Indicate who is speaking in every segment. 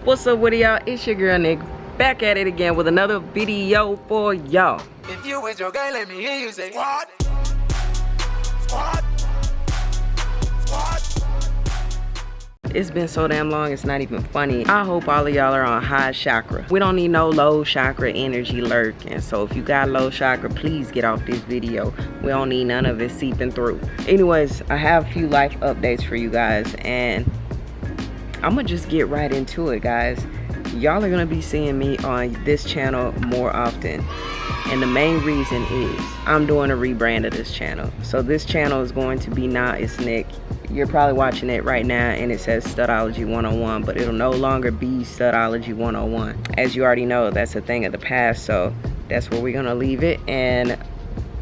Speaker 1: What's up with y'all? It's your girl Nick, back at it again with another video for y'all.
Speaker 2: If you with your girl, let me hear you say what? What? What?
Speaker 1: It's been so damn long, it's not even funny. I hope all of y'all are on high chakra. We don't need no low chakra energy lurking. So if you got low chakra, please get off this video. We don't need none of it seeping through. Anyways, I have a few life updates for you guys, and I'm gonna just get right into it, guys. Y'all are gonna be seeing me on this channel more often. And the main reason is I'm doing a rebrand of this channel. So this channel is going to be Nah It's Nick. You're probably watching it right now and it says Studology 101, but it'll no longer be Studology 101. As you already know, that's a thing of the past, so that's where we're gonna leave it. And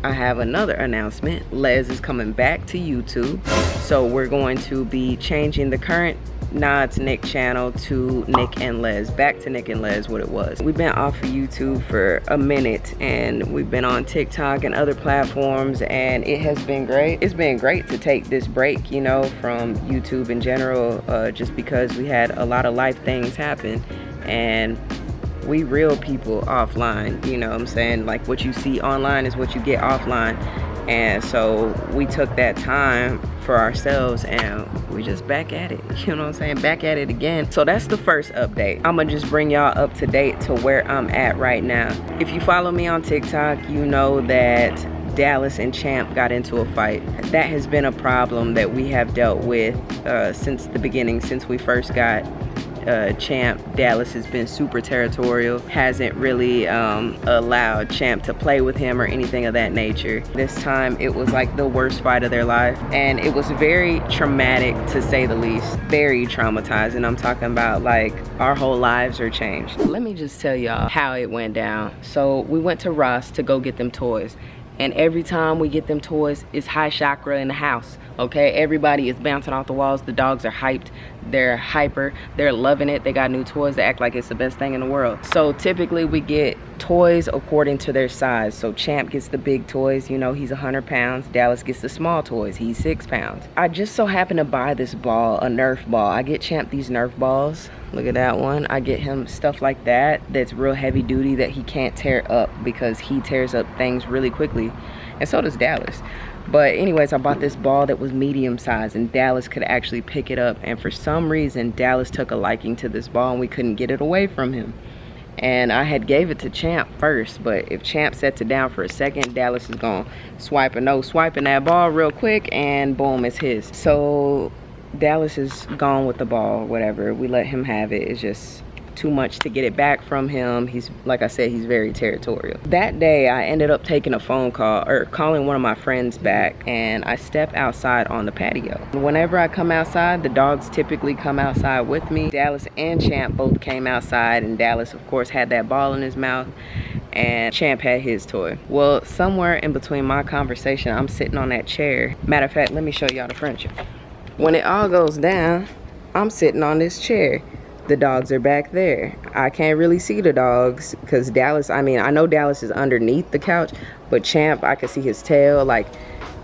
Speaker 1: I have another announcement. Les is coming back to YouTube. So we're going to be changing the current Nah It's Nick channel to Nick and Les, back to Nick and Les, what it was. We've been off of YouTube for a minute and we've been on TikTok and other platforms, and it has been great. It's been great to take this break, you know, from YouTube in general, just because we had a lot of life things happen and we real people offline, you know what I'm saying? Like what you see online is what you get offline. And so we took that time for ourselves and we just back at it, you know what I'm saying? Back at it again. So that's the first update. I'm gonna just bring y'all up to date to where I'm at right now. If you follow me on TikTok, you know that Dallas and Champ got into a fight. That has been a problem that we have dealt with since the beginning, since we first got Champ. Dallas has been super territorial, hasn't really allowed Champ to play with him or anything of that nature. This time it was like the worst fight of their life, and it was very traumatic to say the least. Very traumatizing. I'm talking about like our whole lives are changed. Let me just tell y'all how it went down. So we went to Ross to go get them toys, and every time we get them toys, it's high chakra in the house, okay? Everybody is bouncing off the walls. The dogs are hyped. They're hyper. They're loving it. They got new toys. They act like it's the best thing in the world. So typically we get toys according to their size. So Champ gets the big toys. You know, he's 100 pounds. Dallas gets the small toys. He's 6 pounds. I just so happened to buy this ball, a Nerf ball. I get Champ these Nerf balls. Look at that one. I get him stuff like that that's real heavy duty that he can't tear up, because he tears up things really quickly, and so does Dallas. But anyways, I bought this ball that was medium size and Dallas could actually pick it up, and for some reason Dallas took a liking to this ball and we couldn't get it away from him. And I had gave it to Champ first, but if Champ sets it down for a second, Dallas is gonna swiping that ball real quick and boom, it's his. So Dallas is gone with the ball, whatever. We let him have it. It's just too much to get it back from him. He's, like I said, he's very territorial. That day I ended up taking a phone call, or calling one of my friends back, and I step outside on the patio. Whenever I come outside, the dogs typically come outside with me. Dallas and Champ both came outside, and Dallas of course had that ball in his mouth and Champ had his toy. Well, somewhere in between my conversation, I'm sitting on that chair. Matter of fact, let me show y'all the furniture. When it all goes down, I'm sitting on this chair. The dogs are back there. I can't really see the dogs because Dallas, I mean, I know Dallas is underneath the couch, but Champ, I can see his tail. Like,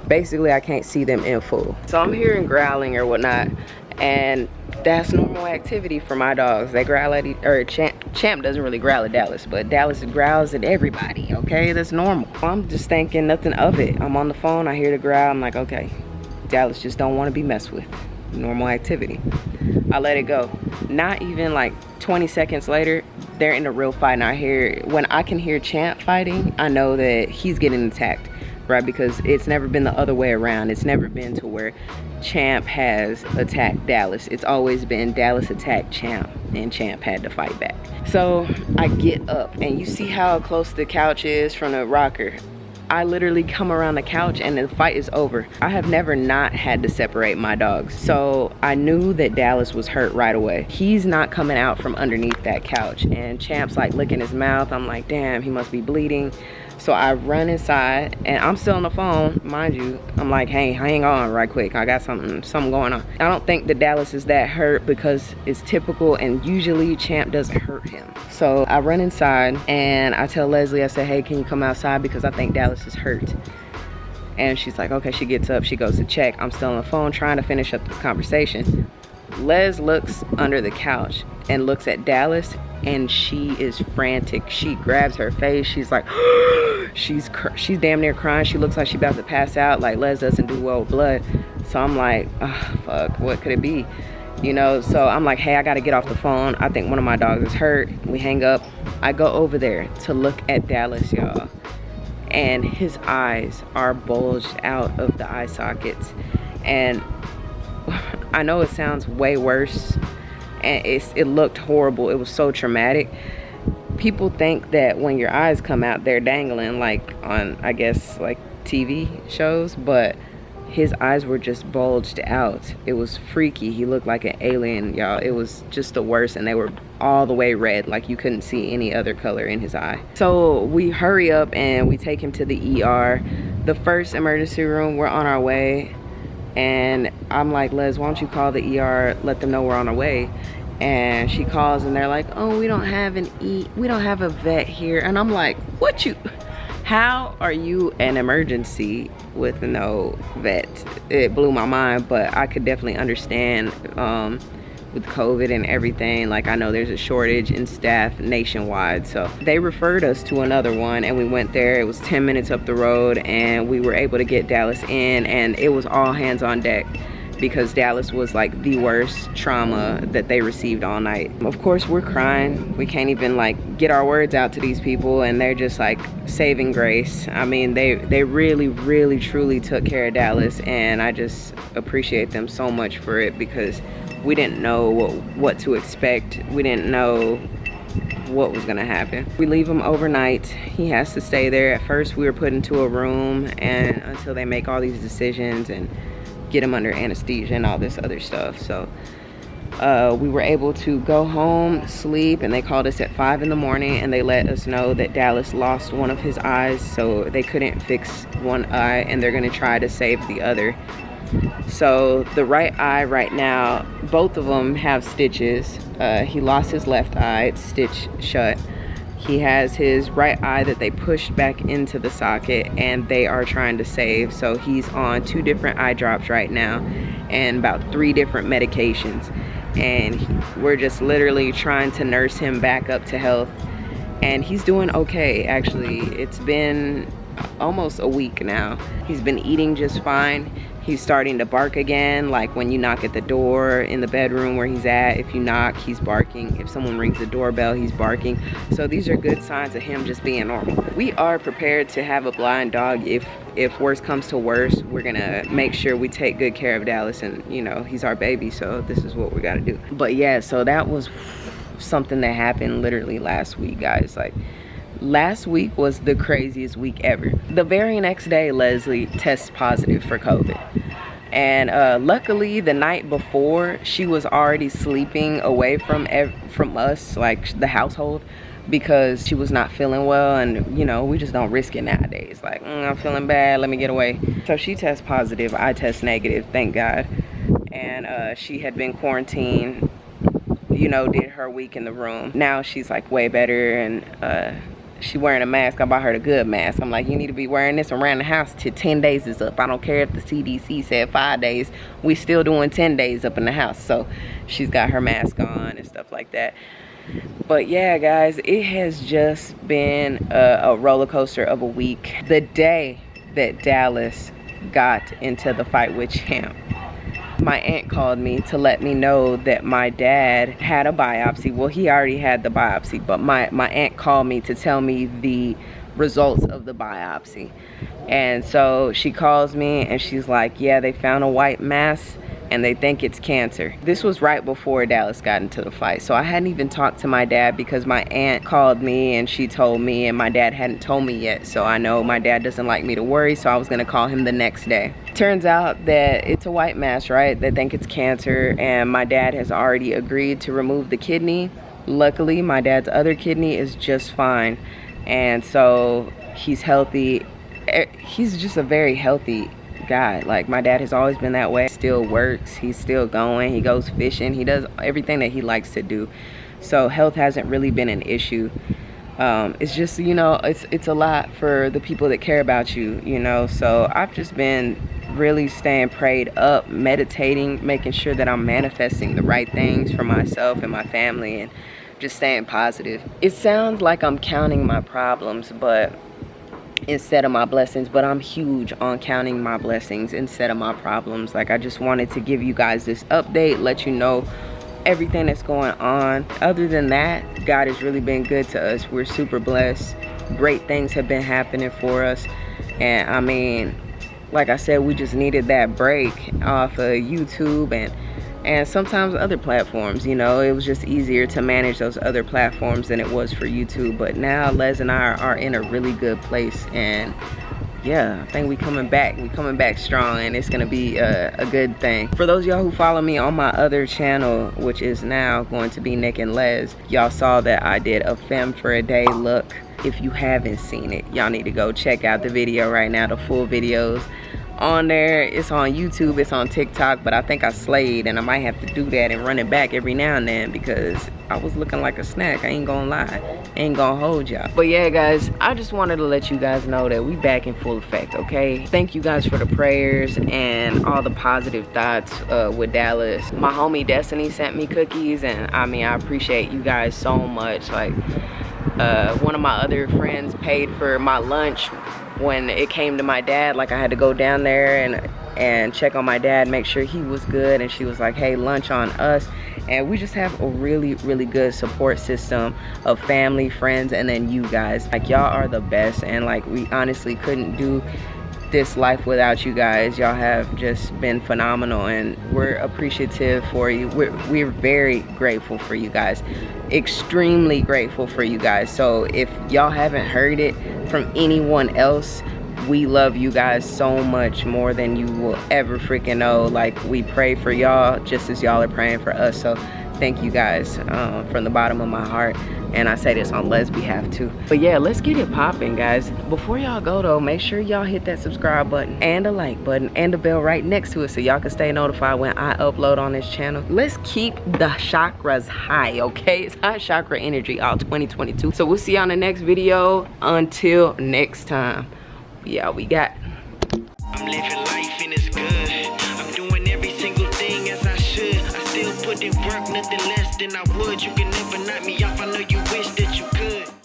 Speaker 1: basically, I can't see them in full. So I'm hearing growling or whatnot, and that's normal activity for my dogs. They growl at, Champ doesn't really growl at Dallas, but Dallas growls at everybody, okay? That's normal. I'm just thinking nothing of it. I'm on the phone, I hear the growl, I'm like, okay, Dallas just don't want to be messed with. Normal activity. I let it go. Not even like 20 seconds later, they're in a real fight, and when I can hear Champ fighting, I know that he's getting attacked, right? Because it's never been the other way around. It's never been to where Champ has attacked Dallas. It's always been Dallas attacked Champ and Champ had to fight back. So I get up, and you see how close the couch is from the rocker. I literally come around the couch and the fight is over. I have never not had to separate my dogs. So I knew that Dallas was hurt right away. He's not coming out from underneath that couch, and Champ's like licking his mouth. I'm like, damn, he must be bleeding. So I run inside, and I'm still on the phone, mind you. I'm like, hey, hang on right quick. I got something going on. I don't think that Dallas is that hurt because it's typical, and usually Champ doesn't hurt him. So I run inside and I tell Leslie, I said, hey, can you come outside because I think Dallas is hurt. And she's like, okay. She gets up, she goes to check. I'm still on the phone trying to finish up this conversation. Les looks under the couch and looks at Dallas, and she is frantic. She grabs her face. She's like, she's damn near crying. She looks like she's about to pass out. Like, Les doesn't do well with blood. So I'm like, oh, fuck, what could it be? You know, so I'm like, hey, I gotta get off the phone. I think one of my dogs is hurt. We hang up. I go over there to look at Dallas, y'all. And his eyes are bulged out of the eye sockets. And I know it sounds way worse, and it looked horrible. It was so traumatic. People think that when your eyes come out, they're dangling like on, I guess, like TV shows, but his eyes were just bulged out. It was freaky. He looked like an alien, y'all. It was just the worst, and they were all the way red, like you couldn't see any other color in his eye. So we hurry up and we take him to the ER. The first emergency room, we're on our way, and I'm like, Les, why don't you call the ER, let them know we're on our way. And she calls and they're like, oh, we don't have a vet here. And I'm like, how are you an emergency with no vet? It blew my mind, but I could definitely understand with COVID and everything. Like, I know there's a shortage in staff nationwide. So they referred us to another one, and we went there. It was 10 minutes up the road, and we were able to get Dallas in, and it was all hands on deck, because Dallas was like the worst trauma that they received all night. Of course, we're crying. We can't even like get our words out to these people, and they're just like saving grace. I mean, they really, really, truly took care of Dallas, and I just appreciate them so much for it, because we didn't know what to expect. We didn't know what was gonna happen. We leave him overnight. He has to stay there. At first, we were put into a room, and until they make all these decisions and get him under anesthesia and all this other stuff. So we were able to go home, sleep, and they called us at 5 in the morning, and they let us know that Dallas lost one of his eyes, so they couldn't fix one eye, and they're gonna try to save the other. So the right eye right now, both of them have stitches. He lost his left eye, it's stitched shut. He has his right eye that they pushed back into the socket, and they are trying to save. So he's on 2 different eye drops right now and about 3 different medications. And we're just literally trying to nurse him back up to health. And he's doing okay, actually. It's been almost a week now. He's been eating just fine. He's starting to bark again, like when you knock at the door in the bedroom where he's at. If you knock, he's barking. If someone rings the doorbell, he's barking. So these are good signs of him just being normal. We are prepared to have a blind dog if worse comes to worse. We're gonna make sure we take good care of Dallas, and you know, he's our baby, so this is what we gotta do. But yeah, so that was something that happened literally last week, guys. Like, last week was the craziest week ever. The very next day, Leslie tests positive for COVID. And luckily, the night before, she was already sleeping away from us, like the household, because she was not feeling well. And, you know, we just don't risk it nowadays. Like, I'm feeling bad, let me get away. So she tests positive, I test negative, thank God. And she had been quarantined, you know, did her week in the room. Now she's like way better, and she wearing a mask. I bought her the good mask. I'm like, you need to be wearing this around the house till 10 days is up. I don't care if the CDC said 5 days. We still doing 10 days up in the house. So she's got her mask on and stuff like that. But yeah, guys, it has just been a roller coaster of a week. The day that Dallas got into the fight with Champ, my aunt called me to let me know that my dad had a biopsy. Well, he already had the biopsy, but my aunt called me to tell me the results of the biopsy. And so she calls me and she's like, yeah, they found a white mass and they think it's cancer. This was right before Dallas got into the fight. So I hadn't even talked to my dad, because my aunt called me and she told me, and my dad hadn't told me yet. So I know my dad doesn't like me to worry, so I was gonna call him the next day. Turns out that it's a white mass, right? They think it's cancer, and my dad has already agreed to remove the kidney. Luckily, my dad's other kidney is just fine. And so he's healthy. He's just a very healthy guy. Like, my dad has always been that way. Still works, he's still going, he goes fishing, he does everything that he likes to do. So health hasn't really been an issue. It's just, you know, it's a lot for the people that care about you, you know. So I've just been really staying prayed up, meditating, making sure that I'm manifesting the right things for myself and my family, and just staying positive. It sounds like I'm counting my problems, but instead of my blessings, but I'm huge on counting my blessings instead of my problems. Like, I just wanted to give you guys this update, let you know everything that's going on. Other than that, God has really been good to us. We're super blessed. Great things have been happening for us. And I mean, like I said, we just needed that break off of YouTube and sometimes other platforms. You know, it was just easier to manage those other platforms than it was for YouTube. But now Les and I are in a really good place, and yeah, I think we coming back strong, and it's gonna be a good thing. For those of y'all who follow me on my other channel, which is now going to be Nick and Les, y'all saw that I did a Femme for a Day look. If you haven't seen it, y'all need to go check out the video right now. The full videos on there. It's on YouTube, it's on TikTok, but I think I slayed, and I might have to do that and run it back every now and then because I was looking like a snack. I ain't gonna lie, ain't gonna hold y'all. But yeah, guys, I just wanted to let you guys know that we back in full effect, okay? Thank you guys for the prayers and all the positive thoughts with Dallas. My homie Destiny sent me cookies, and I mean, I appreciate you guys so much. Like, one of my other friends paid for my lunch when it came to my dad. Like, I had to go down there and check on my dad, make sure he was good, and she was like, hey, lunch on us. And we just have a really, really good support system of family, friends, and then you guys. Like, y'all are the best, and like, we honestly couldn't do this life without you guys. Y'all have just been phenomenal, and we're appreciative for you. We're very grateful for you guys, extremely grateful for you guys. So if y'all haven't heard it from anyone else, we love you guys so much more than you will ever freaking know. Like, we pray for y'all just as y'all are praying for us. So thank you guys from the bottom of my heart, and I say this on Les' behalf too. But yeah, let's get it popping, guys. Before y'all go though, make sure y'all hit that subscribe button and a like button and the bell right next to it so y'all can stay notified when I upload on this channel. Let's keep the chakras high, okay? It's high chakra energy all 2022. So we'll see you on the next video. Until next time, yeah, we got.
Speaker 3: I'm living life and it's good. I'm doing every single thing as I should. I still put in work, nothing less than I would. You can never knock me off, I know you wish that you could.